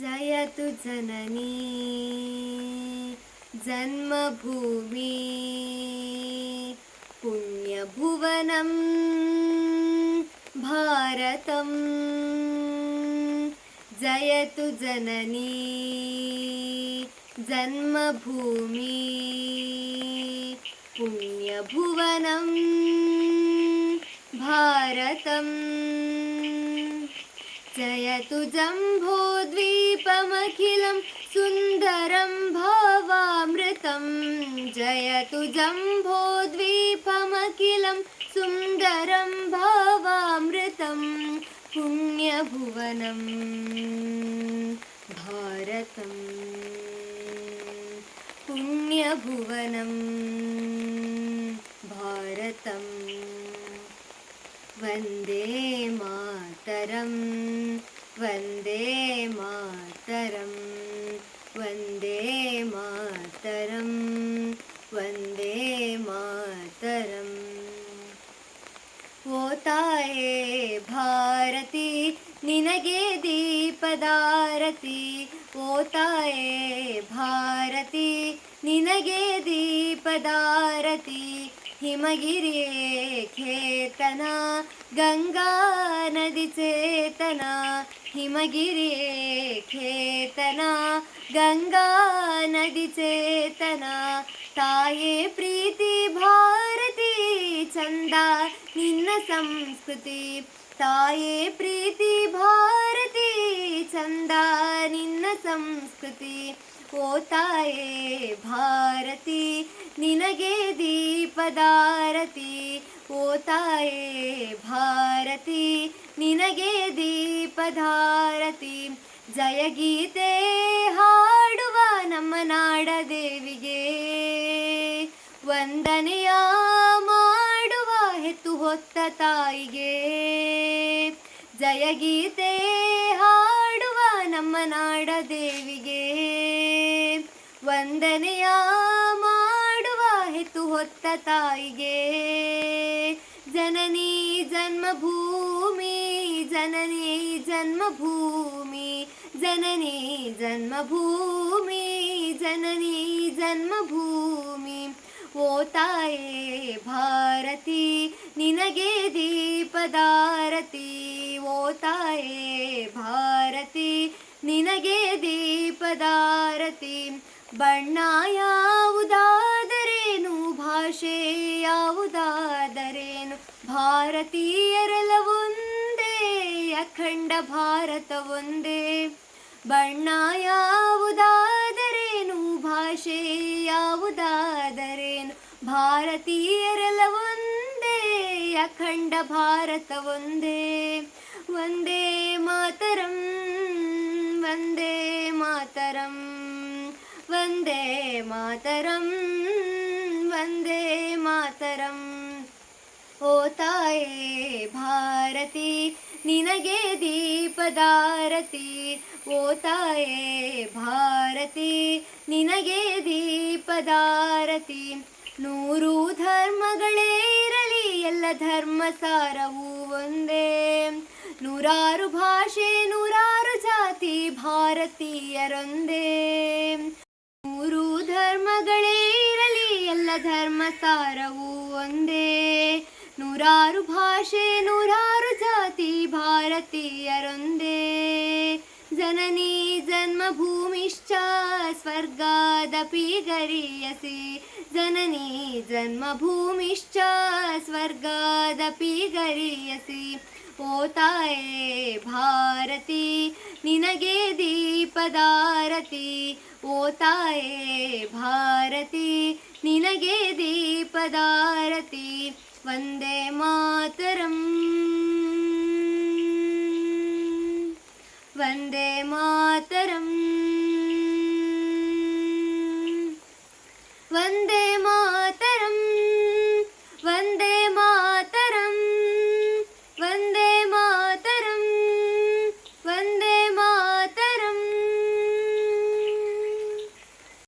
जयतु जननी जन्मभूमि पुण्यभुवनं भारतं। जयतु जननी जन्मभूमि पुण्यभुवनं भारतं। जयतु जम्बूद्वीपमखिलं सुन्दरं भावामृतं। जयतु जम्बूद्वीपमखिलं सुन्दरं भावामृतं। पुण्यभुवनं भारतं पुण्यभुवनं भारतं। वन्दे मातरं वन्दे मातरं वन्दे मातरं वन्दे मातरम्। ओ ताये भारती निनगे दीपदारती। ओ ताये भारती निनगे दीपदारती। हिमगिरिये खेतना गंगा नदी चेतना। हिमगिरिये खेतना गंगा नदी चेतना। ताये प्रीति भारती चंद निन्न संस्कृति। ताये प्रीति भारती चंद निन्न संस्कृति। ओ ताये भारती निनगे दीपदारती। ओ ताये भारती निनगे दीपदारती। जय गीते हाಡುವ ನಮ್ಮ ನಾಡ ದೇವಿಗೆ ವಂದನೆಯ ಮಾಡುವ ಹೆತ್ತು ಹೊತ್ತ ತಾಯಿಗೆ। ಜಯ ಗೀತೆ ಹಾಡುವ ನಮ್ಮ ನಾಡ ದೇವಿಗೆ ವಂದನೆಯ ಮಾಡುವ ಹೆತ್ತು ಹೊತ್ತ ತಾಯಿಗೆ। ಜನನಿ ಜನ್ಮಭೂಮಿ ಜನನಿ ಜನ್ಮಭೂಮಿ ಜನನಿ ಜನ್ಮಭೂಮಿ ಜನನಿ ಜನ್ಮಭೂಮಿ। ओ ताये भारती निनगे दीपदारती। ओ ताये भारती निनगे दೀಪದಾರತಿ। ಬಣ್ಣ ಯಾವುದಾದರೇನು ಭಾಷೆ ಯಾವುದಾದರೇನು ಭಾರತೀಯರೆಲ್ಲ ಒಂದೇ ಅಖಂಡ ಭಾರತ ಒಂದೇ। ಬಣ್ಣ ಯಾವುದಾದರೇನು ಭಾಷೆ ಯಾವುದಾದರೇನು ಭಾರತೀಯರೆಲ್ಲ ಒಂದೇ ಅಖಂಡ ಭಾರತ ಒಂದೇ। ವಂದೇ ಮಾತರಂ ವಂದೇ ಮಾತರಂ ವಂದೇ ಮಾತರಂ ವಂದೇ ಮಾತರಂ। ओ ताये भारती निनगे दीपदारती। ओ ताये भारती निनगे दीपदारती। ನೂರು ಧರ್ಮಗಳೇ ಇರಲಿ ಎಲ್ಲ ಧರ್ಮ ಸಾರವೂ ಒಂದೇ। ನೂರಾರು ಭಾಷೆ ನೂರಾರು ಜಾತಿ ಭಾರತೀಯರೊಂದೇ। ನೂರು ಧರ್ಮಗಳೇ ಇರಲಿ ಎಲ್ಲ ಧರ್ಮ ಸಾರವೂ ಒಂದೇ। ನೂರಾರು ಭಾಷೆ ನೂರಾರು ಜಾತಿ ಭಾರತೀಯರೊಂದೇ। ಜನನಿ ಜನ್ಮಭೂಮಿಶ್ಚ ಸ್ವರ್ಗಾದಪಿ ಗರೀಯಸಿ। ಜನನಿ ಜನ್ಮಭೂಮಿಶ್ಚ ಸ್ವರ್ಗಾದಪಿ ಗರೀಯಸಿ। ओ ताये भारती निनगे दीपदारती। ओ ताये भारती निनगे दीपदारती। वन्दे मातरं वन्दे मातरं।